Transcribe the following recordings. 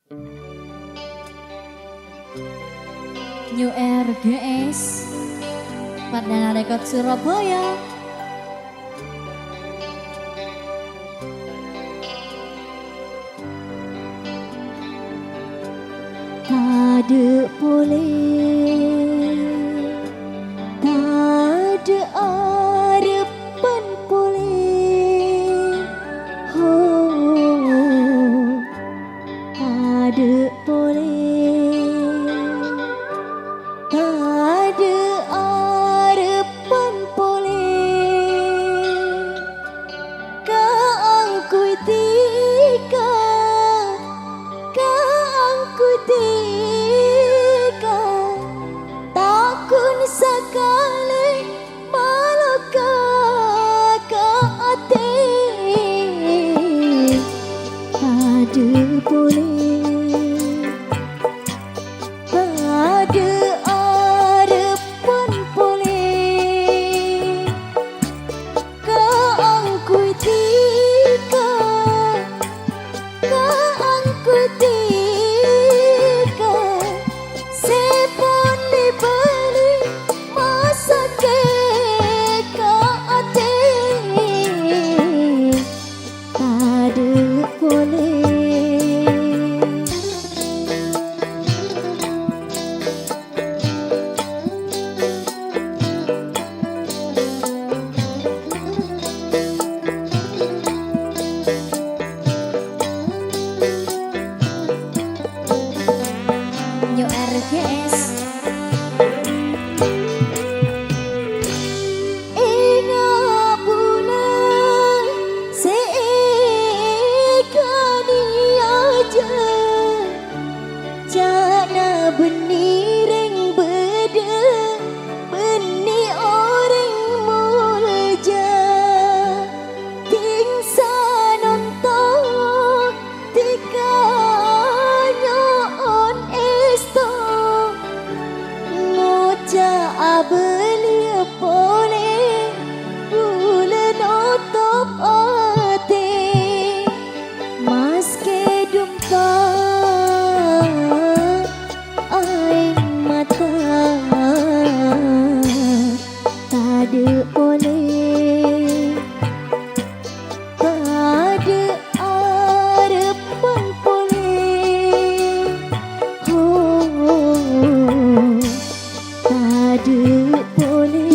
New RGS Perdana Rekod Surabaya. Tade boleh, tade arepan boleh, oh, tade boleh, tade arepan boleh, kaangkui tika, kaangkui tika, takun sakale malaka ka ate, tade boleh, tade arepan boleh, kaangkui tika, kaangkui tika, sepon dibeli masake ka ate, tade boleh. New RGS Inga bulan seekani aja, jana beniring beda beni orang mulja, tingsa nonton tika nyoon esto, ngoja abelia boleh bulan otop ate, maske dumpa aing mata, tade boleh, tade arepan boleh, oh, tade boleh.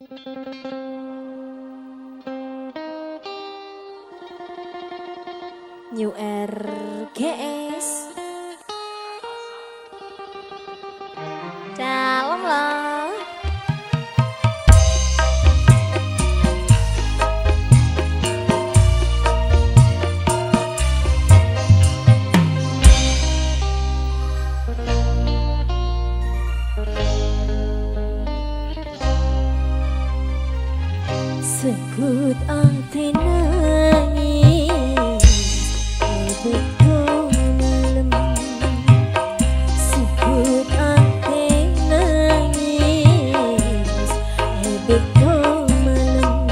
New RGS dalam lah. Sekut ati nangis betul malam. Sekut ati nangis betul malam.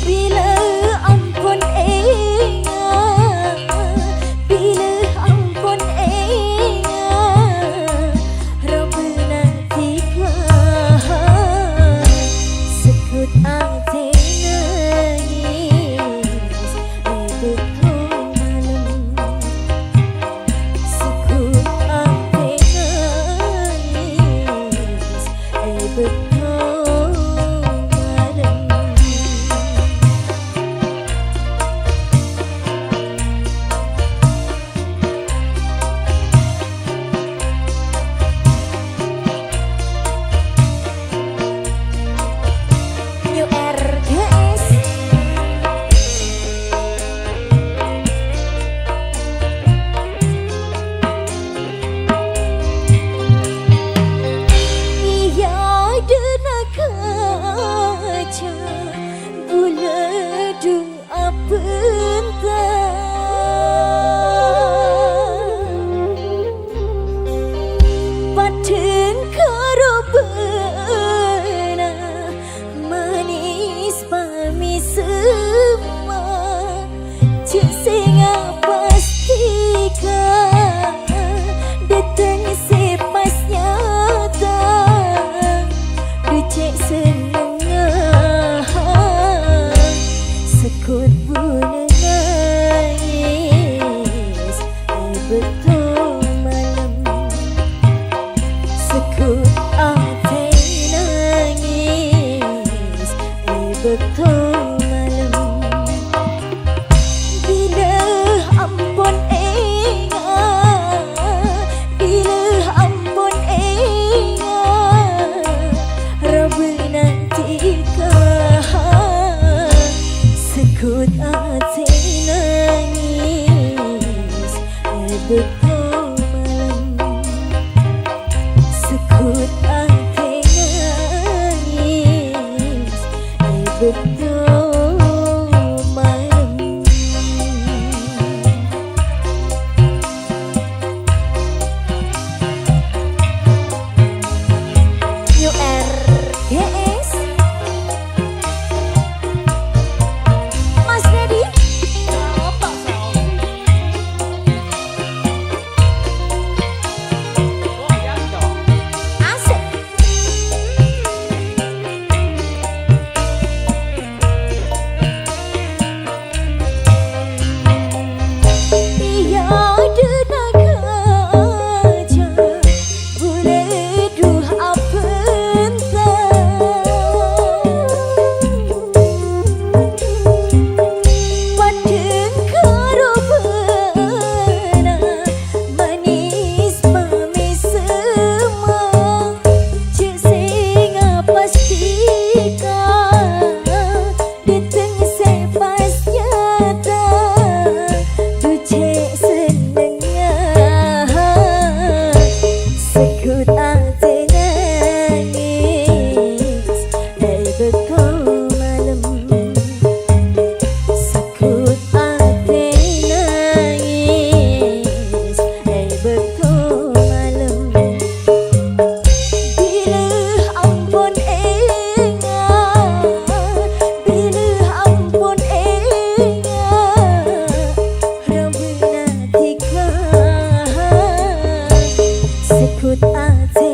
Bila ampun bila ampun Rabbana tiga. Sekut ati nangis betul malam. Sekut ati nangis betul malam. New RGS iya dena kaca buladu apenta paten karo manis pami semua cek singa pastikan datang sepas nyata dicek senengah sekut bulan nangis betul malam. Sekut ati nangis betul malam. Bila ampun bila ampun Rabbana tiga. Sekut ati nangis betul malam. Sekut ati nangis betul malam. New RGS Mas Dedi asik. Iya dena kaca buleduh apenta paden karo beuna manis pami semua cek singa pastikan datang sepas nyata cek senengah. Sekut ati nangis betul malam. Sekut ati nangis betul malam. Bila ampun bila ampun Rabbana tiga. Sekut ati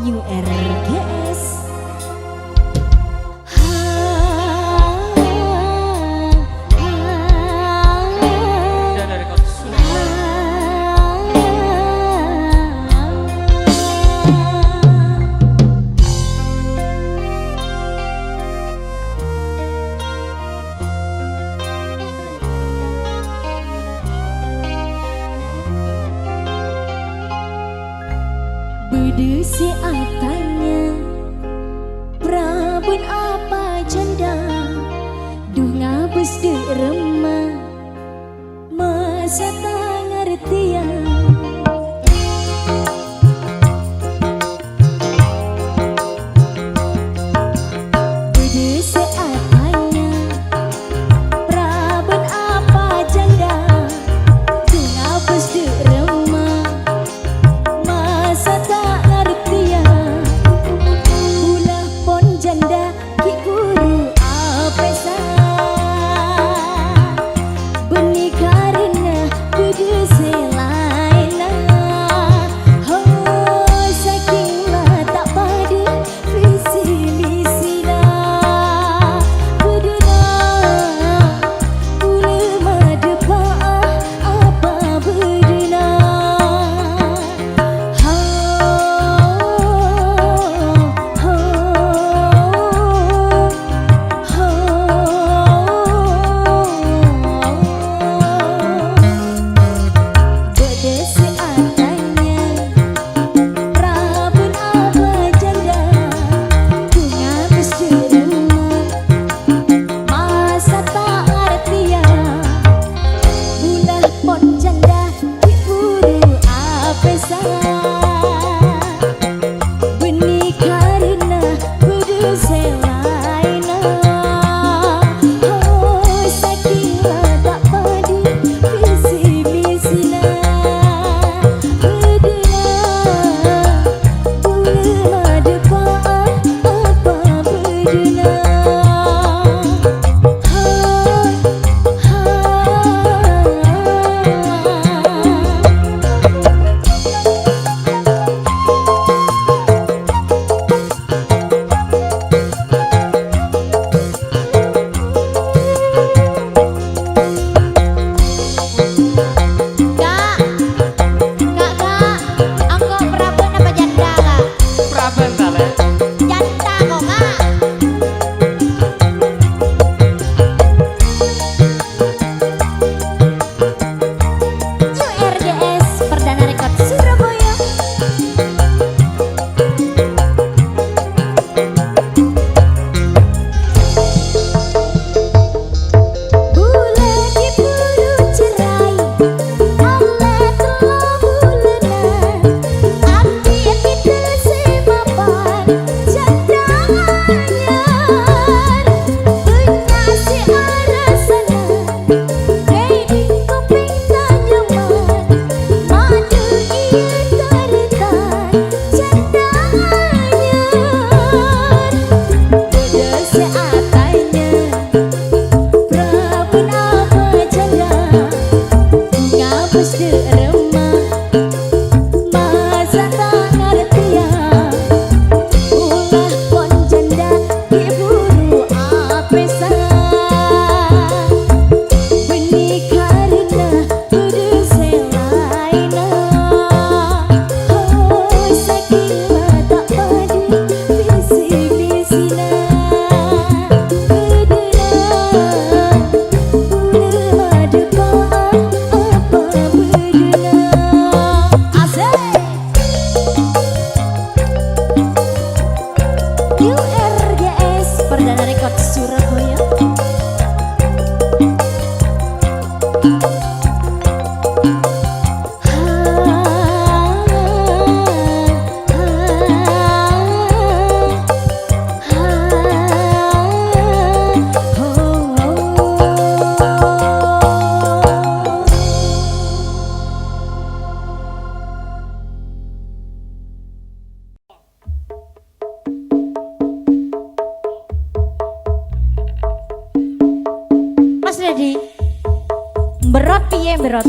URGS. Bedesi atanya Prabun apa janda Duh ngabes de remah Masa tak ngertian Bedesi atanya Prabun apa janda Duh ngabes de remah Masa tak ngertian Ulah pon janda ki guru apesa Benih karena bede selaina Oh saking lah tak pada visi misina Bedena Ule madepa apa bedena Bedesi atanya Prabun apa janda Duh ngabes de remah Masa tak ngertian Ulah pon janda ki buru apesa Benih karena bede selaina Oh saking lah tak pada visi misina Bedena Ule madepa apa bedena Angkok Prabun apa janda kak? Praben tale. Janda kok kak? URGS Perdana Rekod Surabaya. Bulan diburu cerai Allah telah bulenan Ati kita semapan Janda anyar Benasi arasanan Hei kuping tanyaman Madu iya taritan Janda anyar Bedesi atanya Prabun apa janda Ngabes de remah Masa tak ngertian Ulah pon janda ki buru apesa Benih karena bede selaina Oh saking lah tak pada visi misina Bedena Ule madepa apa bedena Asik URGS Perdana Rekod Surabaya. Mas Dedi, berot piye berot?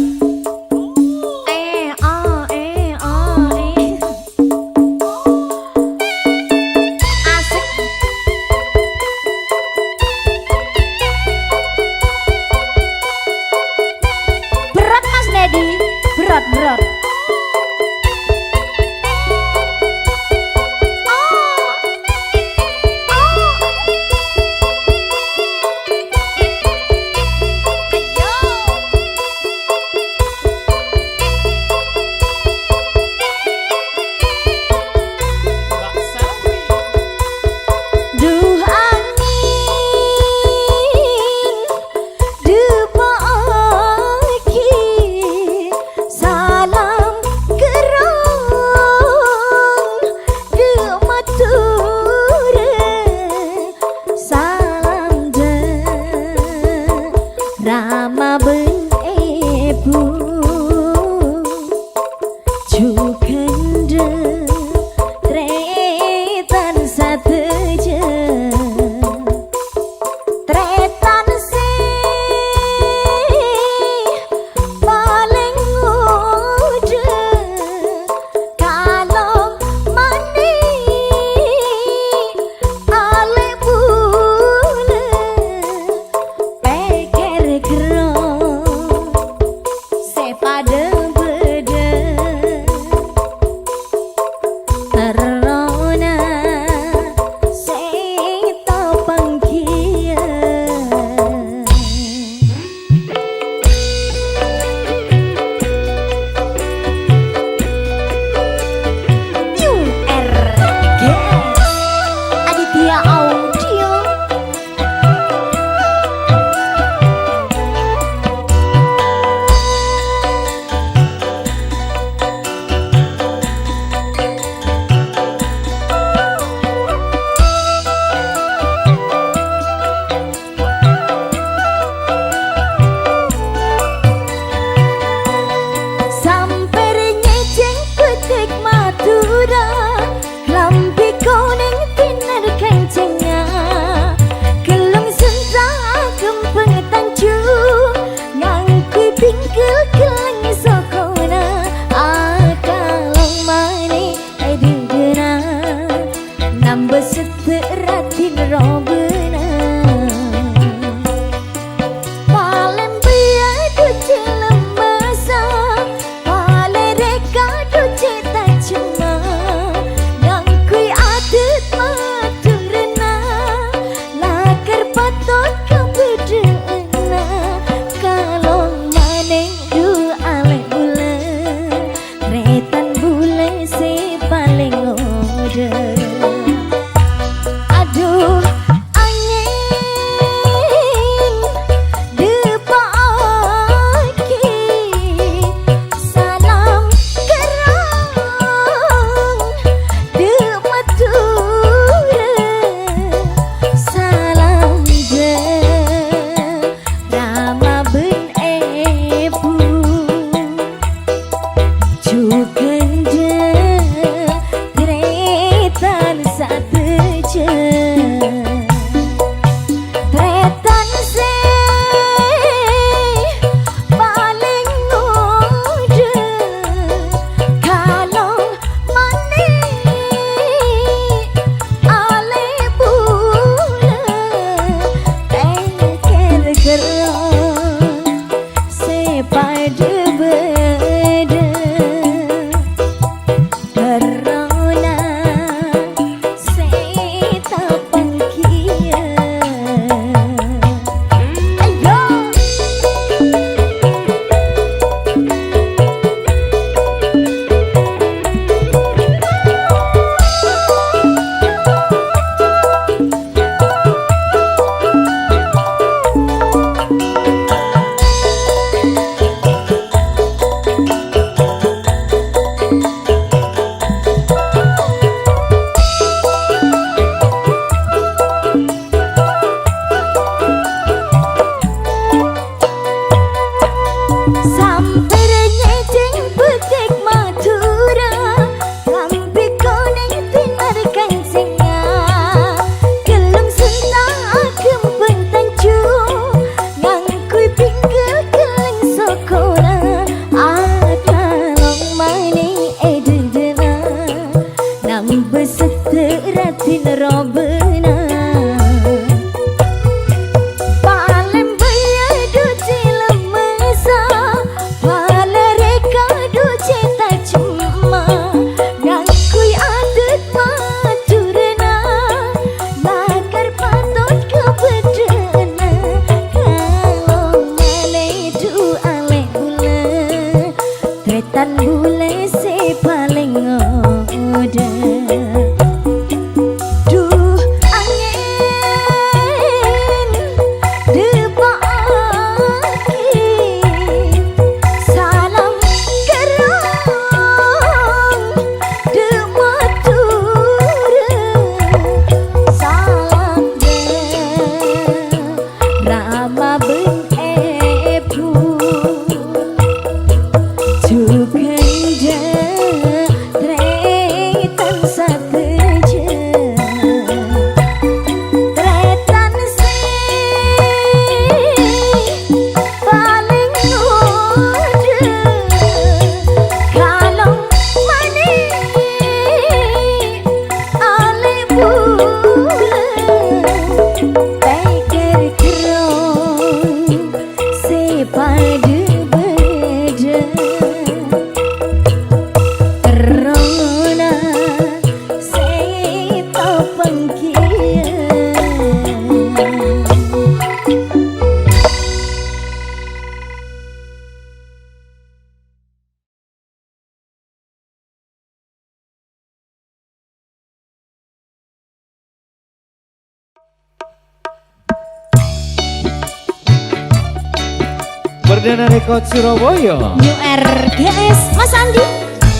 Perdana Rekod Surabaya New RGS Mas Andi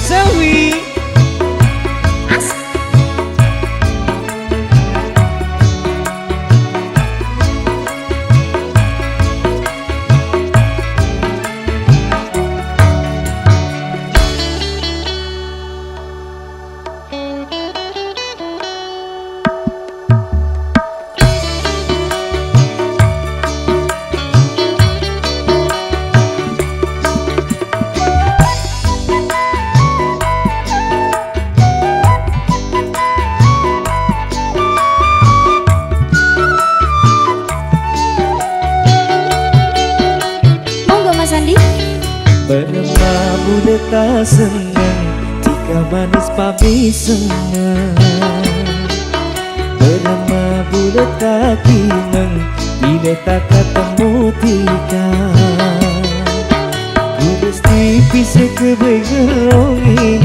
Selwi senang jika manis pami senang. Bernama bulat tak kinang bila tak ketemu tika. Ku mesti bisa kebengerongi,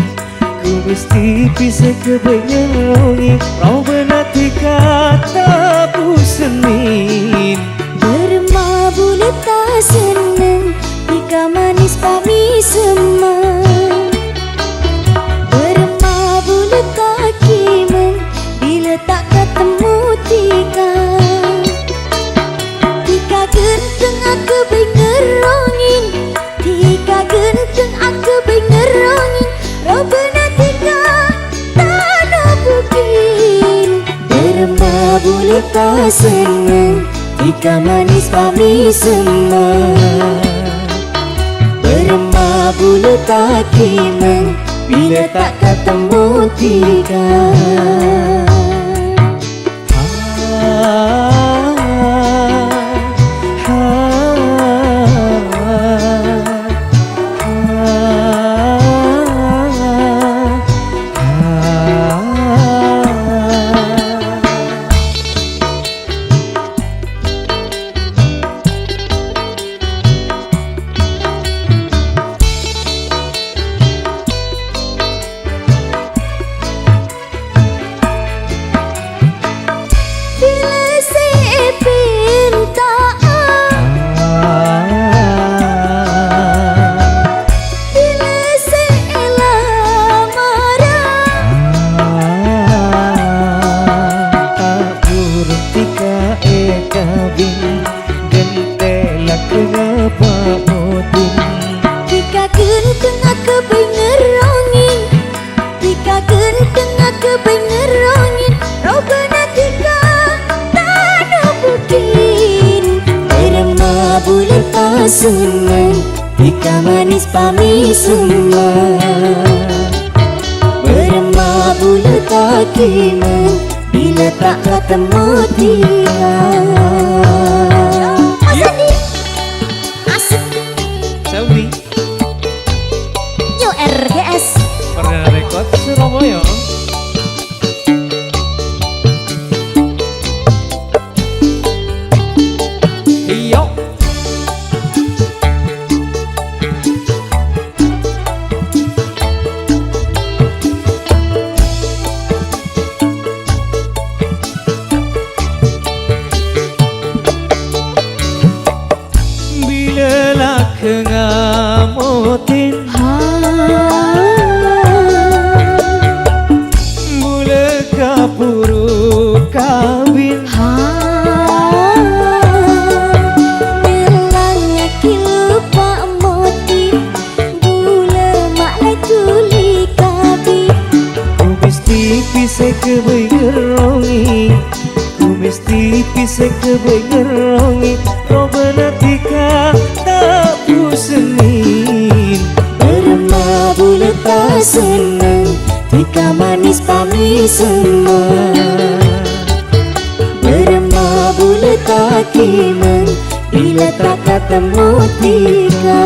ku mesti bisa kebengerongi. Kau benar tika tak pusenin. Berma bulat tak senang jika manis pami semang. Berma bulat tak kimeng bila tak ketemu tika. Tika genteng aku bengerongin, tika genteng aku bengerongin. Robena tika tak ada bukin. Berma bulat tak senang jika manis pami semang. Berma bulat tak kimeng bila tak ketemu tika. Tika genteng aku bengerongin, tika genteng aku bengerongin. Robena tika tak ada bukin. Berma bulat tak senang tika manis pami semang. Berma bulat tak kimeng bila tak ketemu tika. Selvi Yo RGS Perdana Rekod Surabaya. Iyo bila lah kengamotin mula kapuru kawin Melangnya kilupa motin bula maklai tuli kabi. ku mesti bisa kebengerongi, ku mesti bisa kebengerongi. Kau benar tika tak pusenin. Berma bulat tak senang tika manis pami semang. Berma bulat tak kimeng bila tak ketemu tika.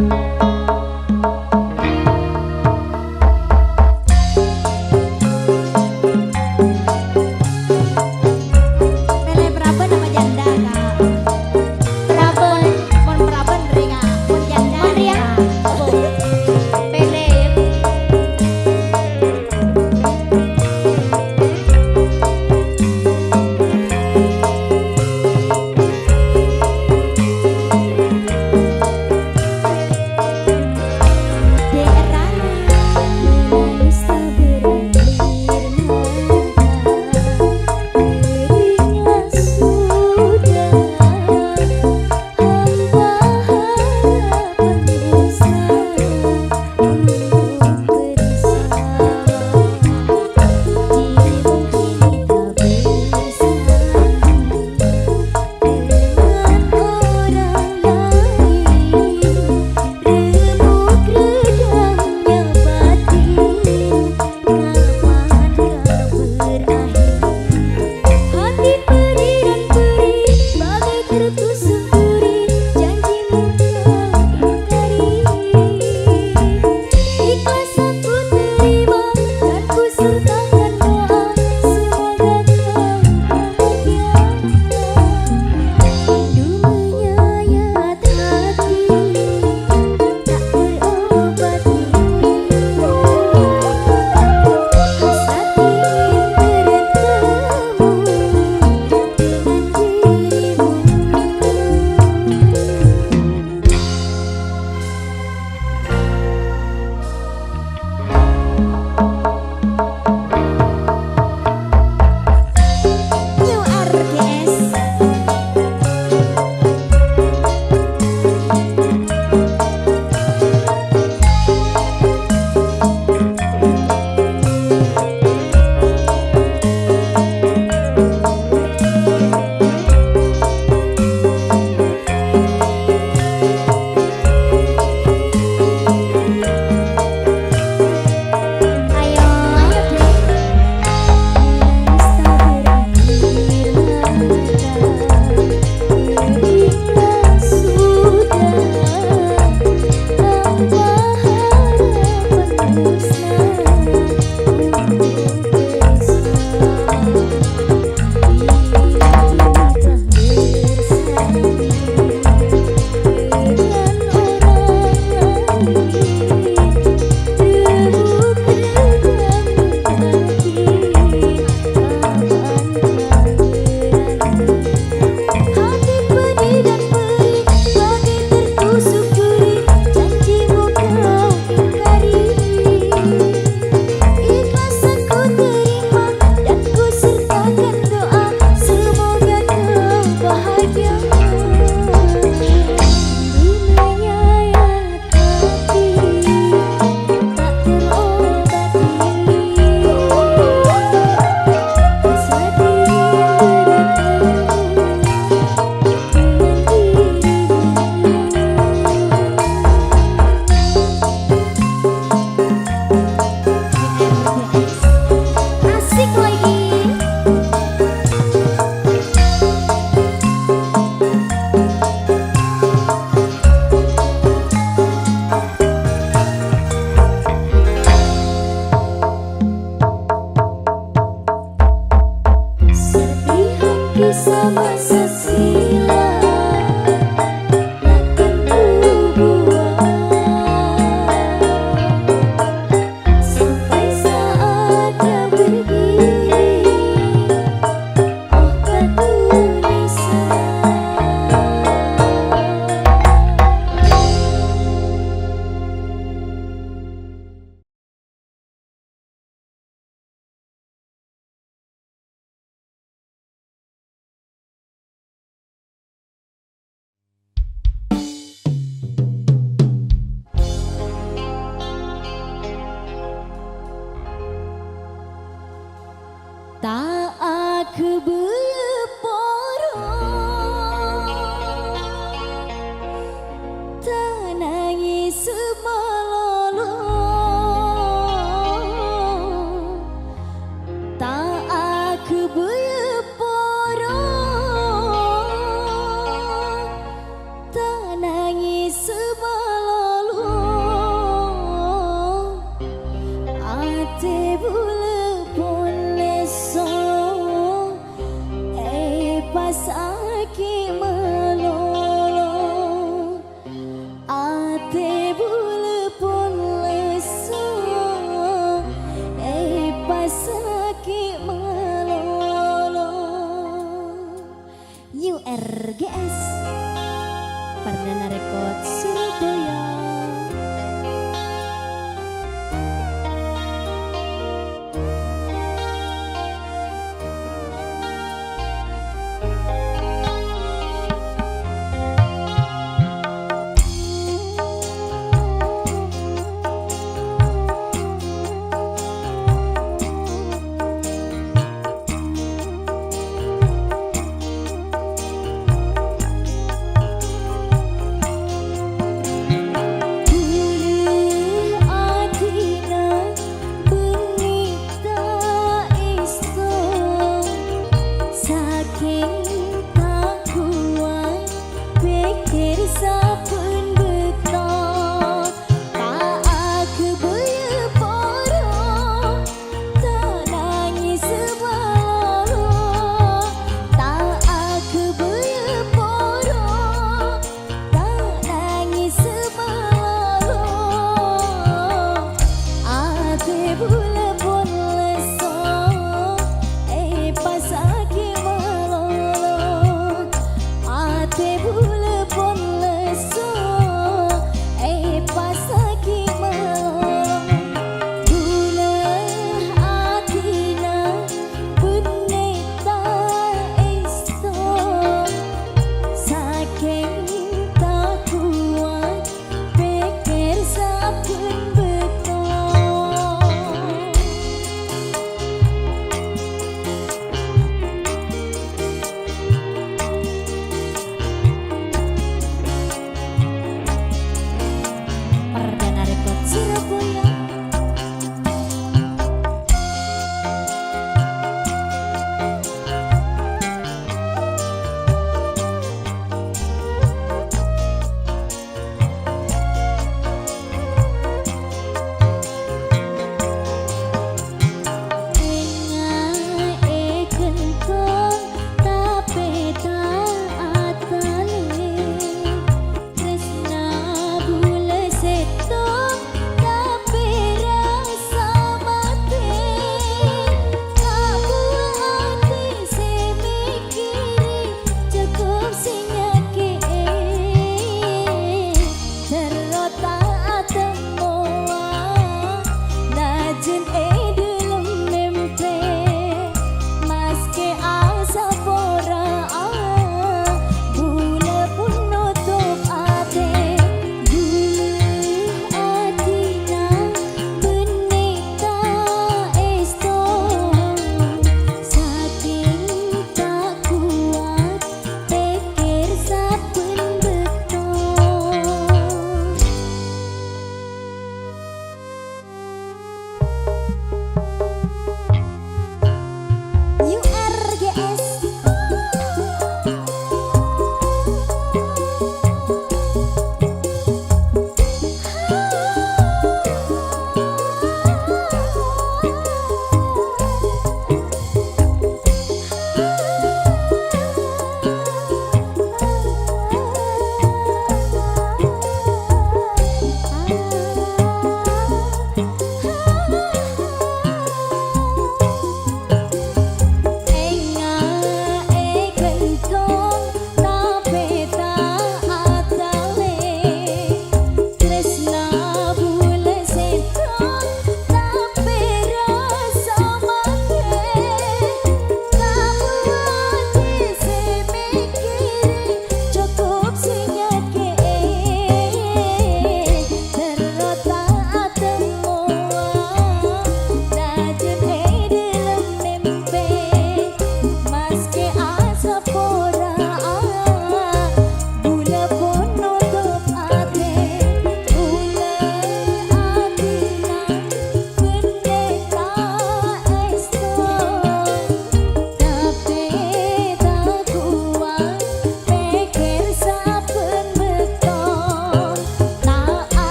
Lele Praben nama janda kak. Praben, mon Praben ringa, mon janda. Mon ria, bu. Pele.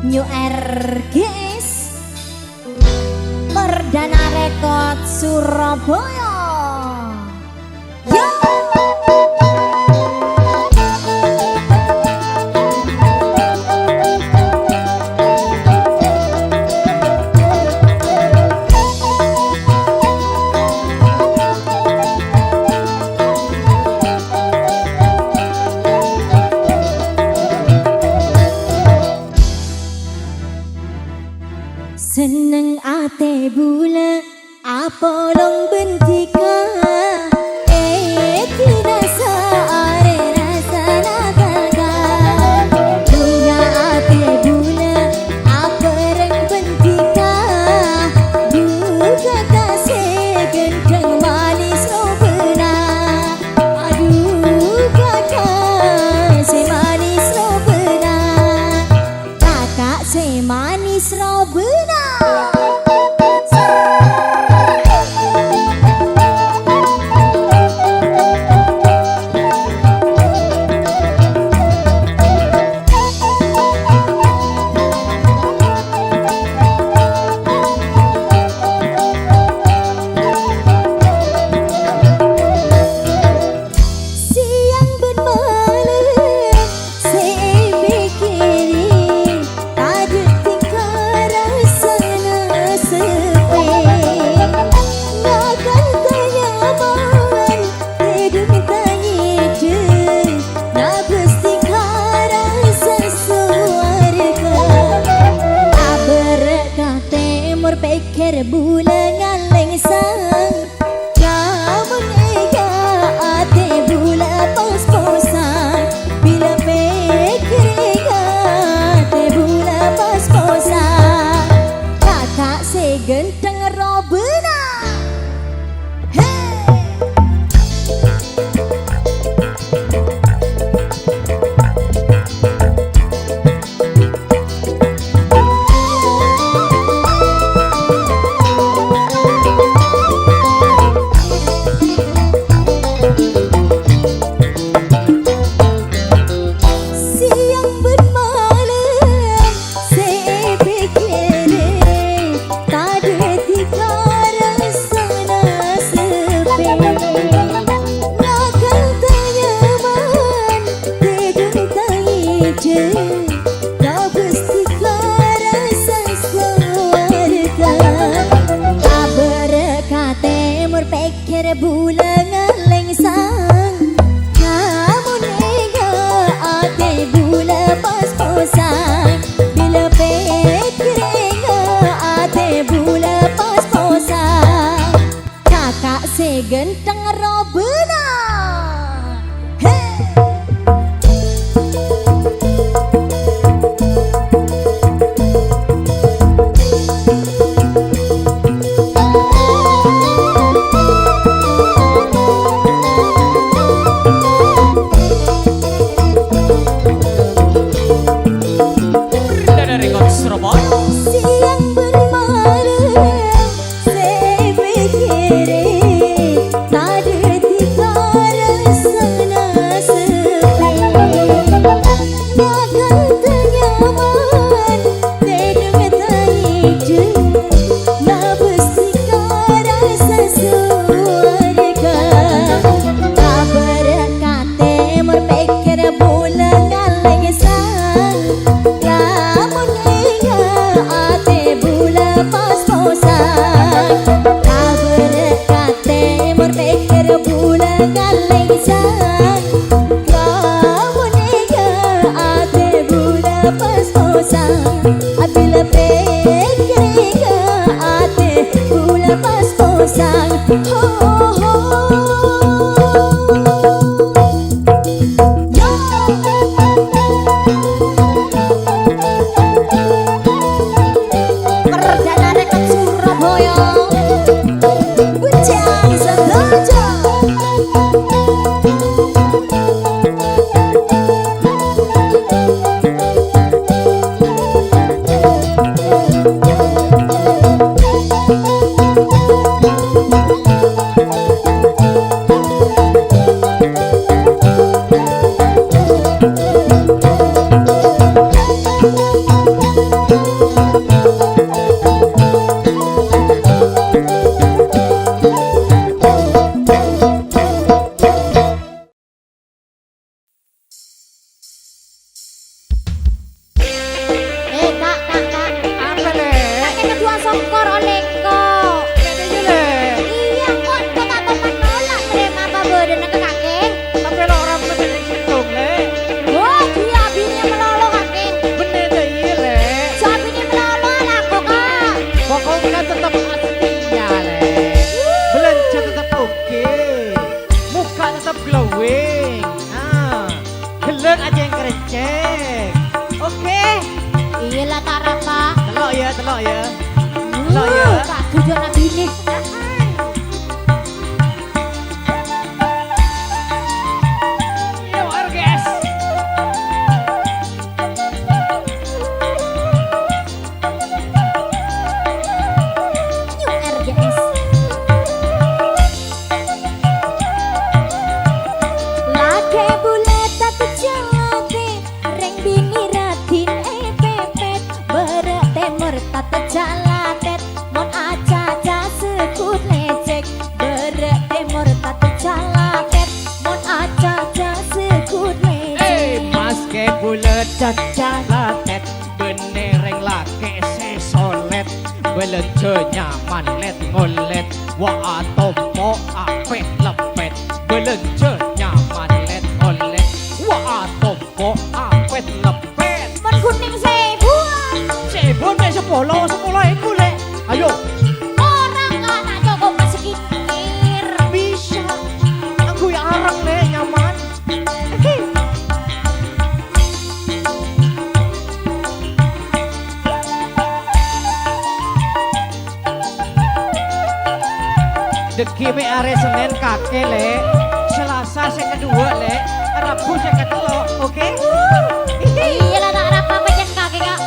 New RGS Perdana Rekod Surabaya. Yo! Seneng ate bula apa long bentika tidak saare rasa nagaga bunga ate bula apa reng bentika buka kasih gendeng manis robena aduh kakak si manis robena kakak si manis robena. Pikir bulan ngaleng sang kamu nega ate bula pos-posan bila pikir ate bula pos bulan ngaleng sang kamu nega ate bula pas-pasan bila pekrega ate bula pas-pasan kakak segenteng robena hey. Siang bermalam saya berkiri tak ada tiga rasana sepi makan tenyaman tedeng taiju nak bersihkan rasa surga tak berkata merpekir bulan ngaleng sang lamun ate bula pas-pasan tak berkata merpekir bula ngaleng sang kamu nega ate bula pas-pasan bila pekrega ate bula pas-pasan ho ho Perdana Rekod Surabaya Bujang Sengaja sokor olehko. Iya kok tak teman nolak terima apa bodohnya ke kakek. Tapi lo orang bener situng le. Oh dia bini melolo kakek. Bener deh iya le. So bini melolo anakku kak. Pokoknya tetap aslinya le. Belanja tetap oke. Muka tetap glowing. Ah, geleng aja yang kerecek. Oke. Iya lah tak rapa. Telok ya, telok ya. Telok ya. Kak tujuan nabi ini. Yo RGS. New RGS. Lake bulet tak jalate reng bini radin pepet berat temur tak jalatet mon aca-aca sekut lecek berat temur tak jalatet mon aca-aca sekut lecek. Mas ke bulet cacalatet benereng lake sesolet belenje nyaman let ngolet wa atomo apet lepet belenje nyaman let ngolet wa atomo apet lepet Mon kuning sebuah sebon me 10 iku le ayo orang anak Joko bersekikir. bisa aku ya arang le nyaman. Deki me are Senin kakek le, Selasa saya kedua le, Rabu saya ketelo, oke? Iya lah tak apa pacar kakek kak.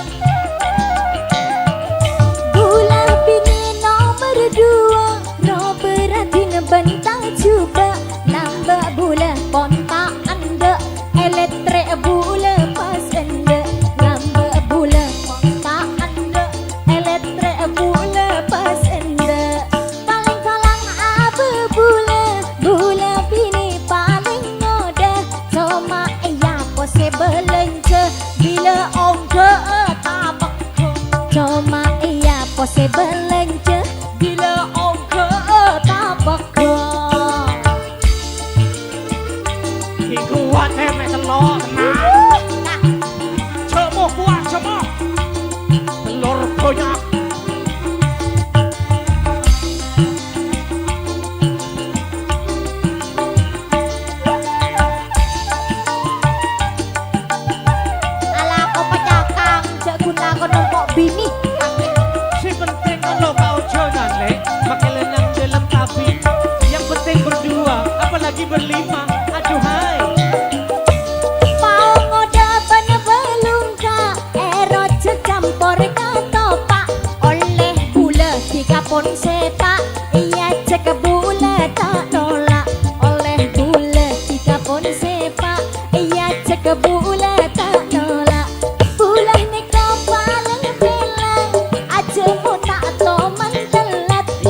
Bulan bini nomor 2 Robert Adina bentang juga nambah bulan kontak anda elektrik bulan pas anda nambah bulan kontak anda elektrik bulan pas anda paling kalang apa bulan bini paling ngoda cuma iya pose belanja bila ongga tabak cuma iya pose belanja bila ongga tabak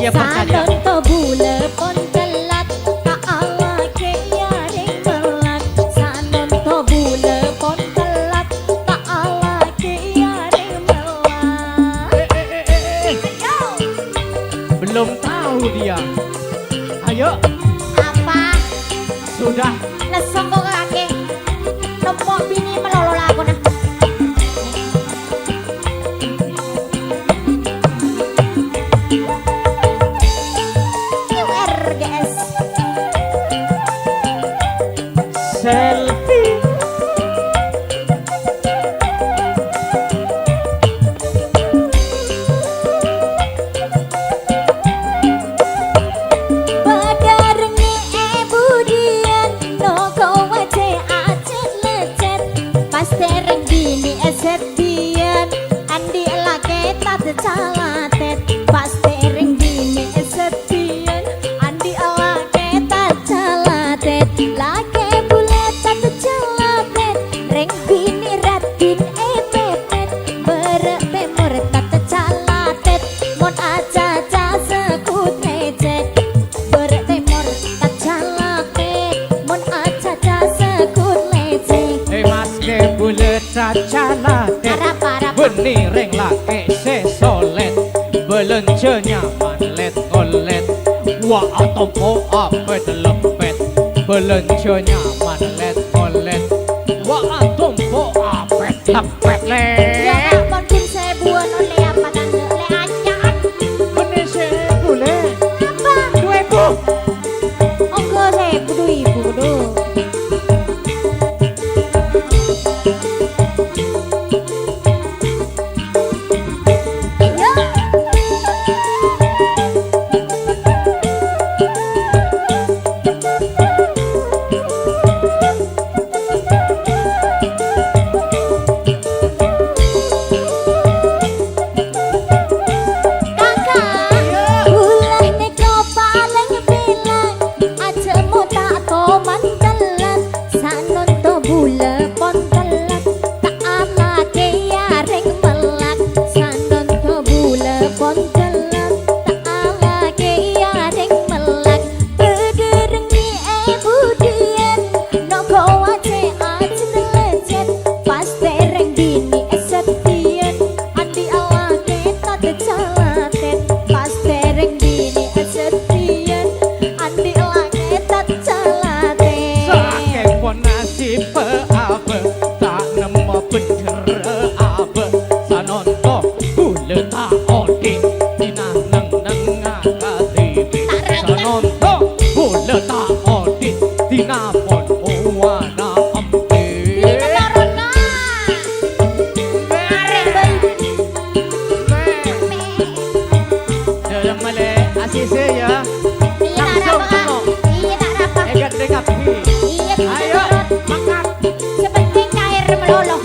Iya percaya. Salon to bule pon telat tak ala ke ya ring melat. Salon to bule pon telat tak ala ke ya ring melat. Yo, Belum tahu dia. Ayo, apa? sudah. Lesong kok kake. Nopo bini melolo aku nah. URGS. Selfie. Badarenge budian no kowace acet lecet pas tereng bini esetian andi lake tat calatet pas tereng bini esetian andi lake tat calatet lake bulet tat calatet reng bini ratin epetet berek pemor tat calatet mon aca-aca sekut lecet berek temor tak calaket mon aca-aca sekut lecet Mas ke bulet cacalate. Arap-arap Beni reng lake sesolet. Belence nyaman let ngolet. Wa atompo apet lepet. Belence nyaman let ngolet. Wa atompo apet lepet ya let. nak pon sebuan oleh apa tante le acan Beni se bulet. apa 2000. onggo sebu du ibu du iya kakak ulah neko paling bilang aja mau tak to mantelan sanon to bule pon telat tak ala ke ya ring melak sanon to bule pon telat tak ala ke ya ring melak begereng ni budian no kowace acen lecet pas tereng bini esetian andi ala ke tat calatet pas tereng bini esetian andi ala ke tat calatet Sake pon nasib apa. Tak nemu bener apa. Sanonto bule tak odi. Dina neng neng ngakati. Sanonto bule tak odi. Dina pon wana ampe. Dina karona arek bayi Dalam male asise ya. iya tak Langsung apa tengok. iya tak apa Egat dekapi. iya bisa Ayo turut makan. sepenting cair meloloh